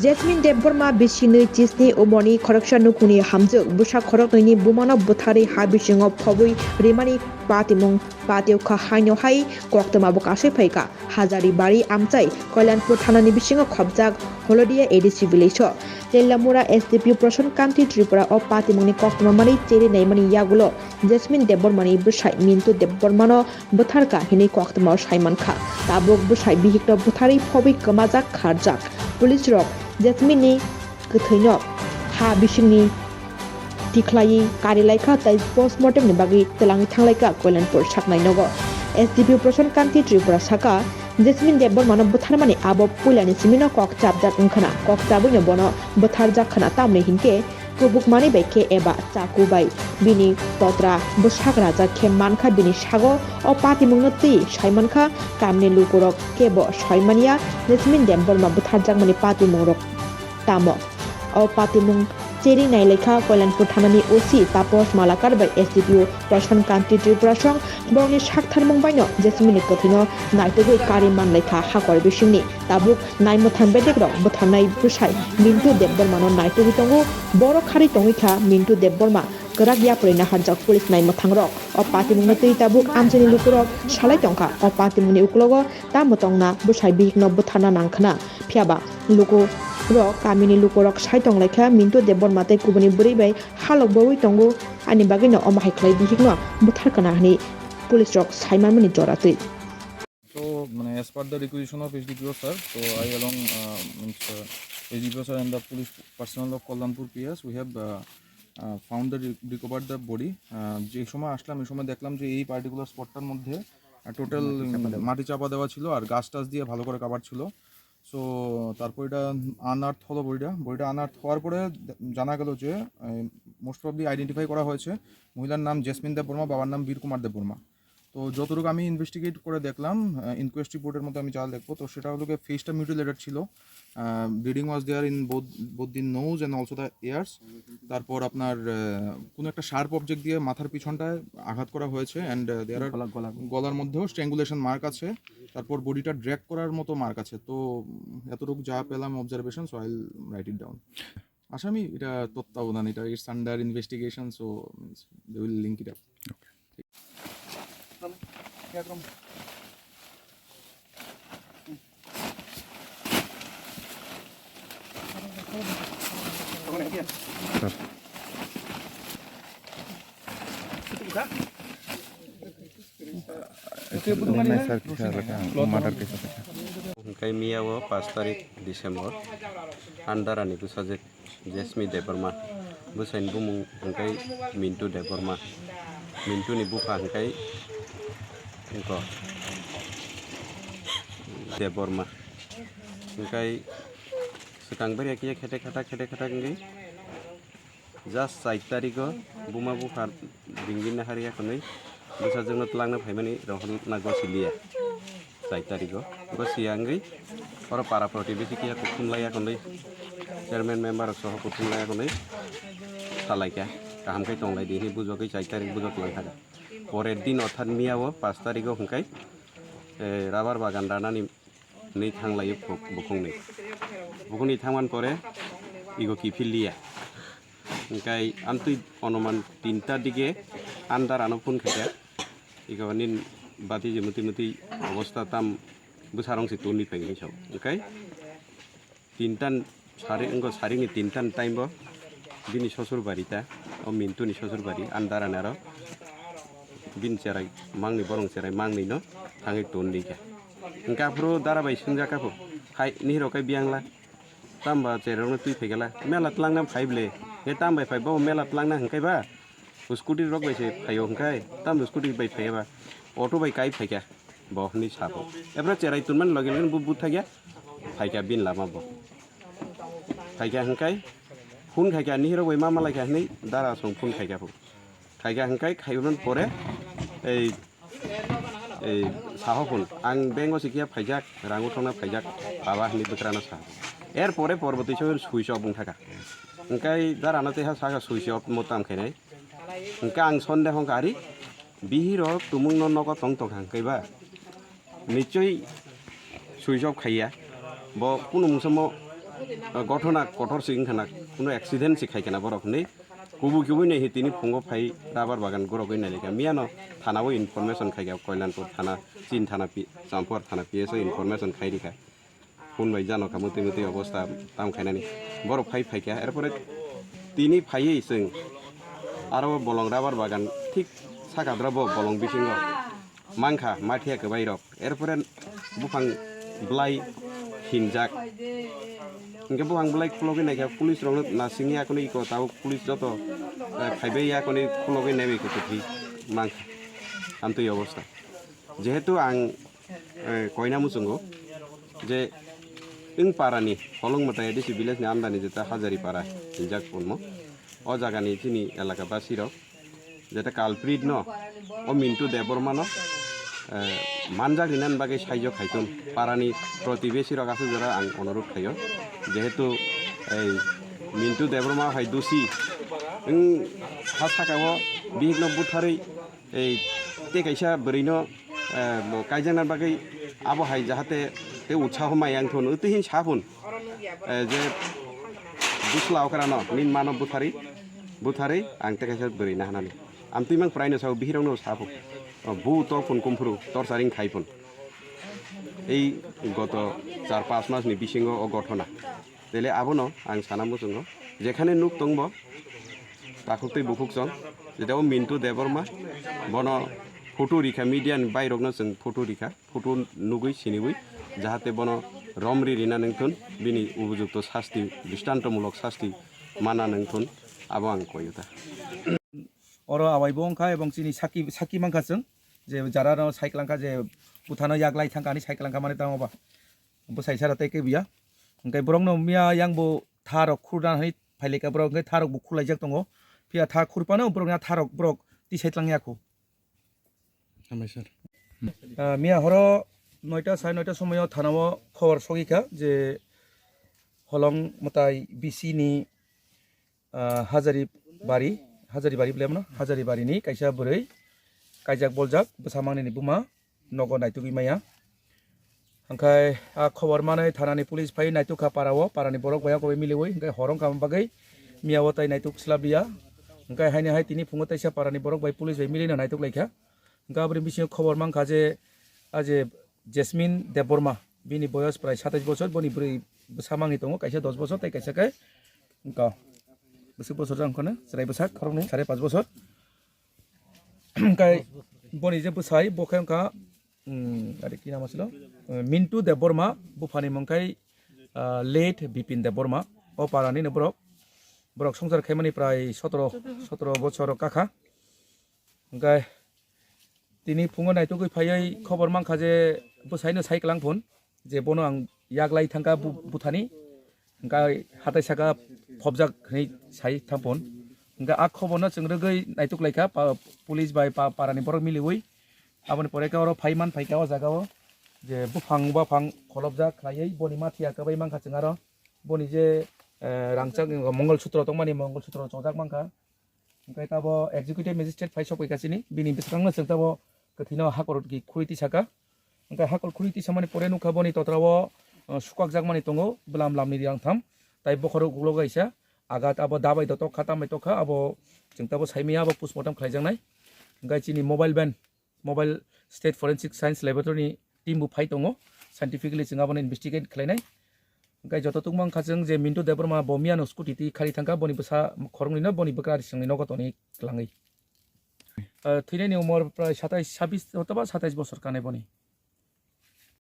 Jasmine Deborma Bishinu Disney Omoni Correction Nukuni Hamzu Busha Korokni Bumana Butari Habishing of Pobui Rimani Patimong Patioka Haino Hai Koktama Bokashe Peka Hazari Bari Amtai Kolanpur Tanani Bishing of Kobzak Holodia Edisi Village Telamura SDPU Proshon Kanti Tripura of Patimoni Koktamani Teri Naimani Yagulo Jasmine Debormani Bushai Mintu Debormano Butarka Hini Koktama Shaimanka Tabok Bushai Bihikta Butari Pobi Kamazak Karjak Police Rock Jasmine Kuthino Ha Bishini Tiklai Karilaika Tai Postmortem ni bagi telangi thanglaika Koilanpur Saknai Nogo SDPU Proshon Kanti Tripura Saka Jasmine Debormano Butharmani Abo Pulani Simino Kok Chabjak Unkana Kok Chabunya Bono Butharjak Khana Tamne Hinke Kubuk Mani Beke Eba Chakubai Bini Totra Bushak Raja Kemanka Bini Shago O Pati Munoti Shaimanka Kamni Lukurok Kebo Shaimania Jasmine Deborma Butharjak Mani Pati Murok Tamo O Pati Mung Cheri Naileka Koilanpur Thanani OC Tapos Malakar by SDPU Proshon Kanti Tripura Song Borni Shakthar Mungbaino Jasmine Kothino Naitogui Kariman Lekha Hakor Bishingni Tabuk Naimothan Bedegrok Buthanai Bushai Mintu Debormano Naitogi Tongu Boro Khari Tongika Mintu Deborma Geragya Purina Harjak Police Naimothangrok O Pati Mungnati Tabuk Amjani Lukurok Shalai Tongka O Pati Muni Uklogo Tamotongna Bushai Bihno Buthana Nangkhana Phiaba Luku Ro Kamini Lukurok Saitong Lekha Mintu Debormate Kubuni Buribai Halok Bowi Tongu Ani Bagino Omahai Klai Bihigno Butharkana Hani Police Rock Saiman Mani Jorati. So, as per the requisition of SDPO sir, so I along SDPO sir and the police personnel of Kollanpur PS, we have found the recovered the body. যে সময় আসলাম এই সময় দেখলাম যে এই particular স্পটটার মধ্যে total মাটি চাপা দেওয়া ছিল আর গাছ টাছ দিয়ে ভালো করে কাভার ছিল। সো তারপর এটা আনআর্থ হলো বডিটা আনআর্থ হওয়ার পরে জানা গেল যে মোস্ট প্রবলি আইডেন্টিফাই করা হয়েছে মহিলার নাম জেসমিন দেববর্মা, বাবার নাম বীর কুমার দেববর্মা। তো যতটুকু আমি ইনভেস্টিগেট করে দেখলাম ইনকোয়েস্ট রিপোর্টের মধ্যে আমি যা দেখবো তো সেটা হলো ফেসটা মিউটিলেটেড ছিল, bleeding was there in both the nose and also the ears. তারপর আপনার কোনো একটা শার্প অবজেক্ট দিয়ে মাথার পিছনটায় আঘাত করা হয়েছে অ্যান্ড দেয়ার গলার মধ্যেও স্ট্র্যাঙ্গুলেশন মার্ক আছে। তারপর বডিটা ড্র্যাগ করার মতো মার্ক আছে। তো এতটুকু যা পেলাম observation, so I will write it down. আসামি এটা তত্ত্বাবধান, এটা it's under investigation, so they will link it up. Hingkai miyawo 5 tarik Disember andarani busajek Jasmine Deborma busain bumung hingkai Mintu Deborma Mintu ni buka hingkai engko Deborma hingkai sekang beri akia khete khata hingkai just 4 tariko buma buka dingin hari akonai busajeng telangna phaimani rohon nago silia 4 tariko go siangri oro para protibesi kia kutumlai akonai chairman member soh kutumlai akonai salaika kaham kai tonglai dini bujokai 4 tarik bujok langthaka porer din orthat miyawo 5 tariko hingkai rabar bagan ranani nei thanglai bukungni thangman pore igo kifilia hingkai amtui onoman 3 ta dige andar ano phun khaya iganin bati jemuti অবস্থা tam busarong si tuni pengni chau okay tintan saring ni tintan time bo bini sosur barita o Mintu ni sosur bari andaran aro bin cerai mangni borong cerai mangni no thangi tuni ka engka pro dara bai sunja ka po khai ni ro kai biangla tamba cerong tui phegala mela tlangnam phaible he tam bai phai bo mela tlangna hangkai ba scooty rok bai se phayo hangkai tam scooty bai phaiba auto bai kai phaika bohni sapo ebra cerai tunman login bu thagya phaika bin lama bo phaika hangkai phun khaika ni hero bai mama laika nei dara song phun khaika bu khaika hangkai khairon pore ei saho phun ang bengo sikia phaijak rangu thongna phaijak baba ni bukrana sa er pore porboti chor suicho bung thaka hangkai dara na te ha saga suicho motam khainai hangka ang sonde hongkari bihiro tumung no nogo tong tong hangkai ba নিশ্চয়ই switch off খাইয়া ব কোনো মুসমো ঘটনা কঠোর সিং খানা কোনো accident শিখাইখানা বরফ কুবু কিবুই নেই তিনি ফুঙ্গো ফাই রাবার বাগান গরবই নাইলেখা মিয়ানো থানাও ইনফরমেশন খাইগা কল্যাণপুর থানা চীন থানা চাম্পুয়ার থানা পিএসও ইনফরমেশন খাইরিখা শুনবাই জানো খা মতি মতি অবস্থা তাম খাইনানি বরফ ফাইকা এরপরে তিনি ফাইয়েই जों आरो बलं राबार बागान ठीक साकाद्राबो बलं बिसिङाव मांखा माथियाखौ बायरक एरपरे बुफां ब्लाइ हिनजाक इनके बुफां ब्लाइ खुलगै नायखा पुलिस रंनो नासिंनि आखनि इको ताव पुलिस जत फाइबै आखनि खुलगै नायबैखौ थि मांखा आमतै अवस्था जेहेतु आं कयना मुसुंगो जे इन पारानि हलं मताय डिसि भिलेजनि आमदानि जेता हाजारि पारा हिनजाक पनमो ओ जागानि चिनि एलाकाबासि रक जेटा कालप्रिट न ओ मिन्टु देबरमा न मानजाग्रिनान बागै साइजो खाइतुन पारानि प्रतिबेसि रक आसु जरा आं अनुरोध खायो जेहेतु এই मिन्टु देबरमा हाय दुसि इन हा साकाव बिहिग्न बुथारै এই तेकाइसा बरैनो काइजानान बागै आबो हाय जाहाते ते उत्साह मायांथुन उतिहिन साफुन जे दुस्ला अकरान निन मानव बुथारै आं तेकाइसा बरैना हानानि आमतिमां प्रायनो साव बिहिरंनो साफु बु तो फुन कुमफ्रु टर्चारिं खाइफुन এই গত 4-5 মাসनि बिसिङाव अ घटना तेले आबोनो आं सानामुसुङो जेखाने नुक दंबो ताखुतै बुखुकजों जेटाव मिन्टु देबरमा बनो फटो रिखा मिडियान बायरकनो जों फटो नुगै सिनिबै जाहाते बनो रमरि रिना नोंथुन बिनि उपयुक्त शास्ति दृष्टान्तमूलक शास्ति माना नोंथुन आबो आं कयोता अरो आवाइबो अंखा एबं चिनि साकी मांखाजों जे जारानो साइक्लांखा जे बुथानो याग्लाय थांखानि साइक्लांखा माने तामबा बसाइसारा तैके बिया ओंखाय ब्रंनो मिया यांबो थारक खुरनानै फाइलेका ब्रक ओंखाय थारक बु खुलाइजाक दङ फिया था खुरपानो ब्रंया थारक ब्रक ति साइक्लांयाखौ हामबाय सर मिया हरो 9टा 9:30 समायाव थानाव खबर सगिखा जे हलं मताय बिसिनि हाजारि बारि ब्लेमनो हाजारि बारिनि काइसा बोरै काइजाक बलजाक बसामांनि बुमा नग नायतुगि माया ओंखाय आ खबर माने थानानि पुलिस फाइ नायतुखा पारानि बरक बाया गय मिलिवै ओंखाय हरं काम बागै मियावताय नायतुक स्लाबिया ओंखाय हायनि हाय तिनि फुङो ताइसा पारानि बरक बाय पुलिस बाय मिलिना नायतुक लायखा गाबरि बिसिङाव खबर मांखा जे आजे जेसमिन देबबर्मा बिनि बयस प्राय 27 बছর बनि ब्रै बसामांनि दङ काइसा 10 बছর ताइ काइसा काय ओंका बोसोर जांखौनो जेरै बोसाक खरंनि 5.5 বছর ओंखाय बनि जे बोसाय बखायंखा आरो कि नाम आछिल मिन्टु देबबर्मा बुफानि मंखाय लेट बिपिन देबबर्मा ओ पारानि ब्रक संसार खायमानि प्राय 17 বছর काखा ओंखाय तिनि फुङो नायतुगै फायै खबर मांखा जे बोसायनो साइक्लां फुन जे बनो आं याग्लाय थांगा बुथानि ओंखाय हाथाय सागा फबजाक है साइ थांफन ओंखाय आ खबरनो जों रोगै नायतुकलायखा पुलिस बाय पारानि बरक मिलिवै आबनि परेका अरो फाइमान फाइका जागाव जे बुफां खलबजा खायै बनि माथिया कबाय मांखा जों आरो बनि जे रांचाक मंगलसूत्र दंमानि मंगलसूत्र चौजाक मांखा ओंखाय ताबो एक्जिक्यूटिव मेजिस्ट्रेट फाइ सफैगासिनि बिनि बेसेबांनो जों ताबो कथिनो हाकर कि खुरिति साका ओंखाय हाकर खुरिति सामानि परे नुखा बनि तत्राव सुकाक जागमानि दङ ब्लाम लामनि रांथाम ताइ बखरो गुलगाइसा आगात आबो दाबाय दत खातामै तखा आबो जों ताबो साइमिया आबो पोस्टमर्टम खालायजांनाय ओंखाय चिनि मबाइल स्टेट फरेन्सिक साइन्स लेबरेटरिनि टीम बु फाइ दङ साइन्टिफिकली जों आबो इनभेस्टिगेट खालायनाय ओंखाय जततुक मांखाजों जे मिन्टु देबबर्मा बमियानो स्कुटि ति खारि थांगा बनि बसा खरंनिनो बनि बक्रारि सिंनि नगतनि लाङै थैनायनि उमर प्राय 26 अथवा 27 বছর काने बनि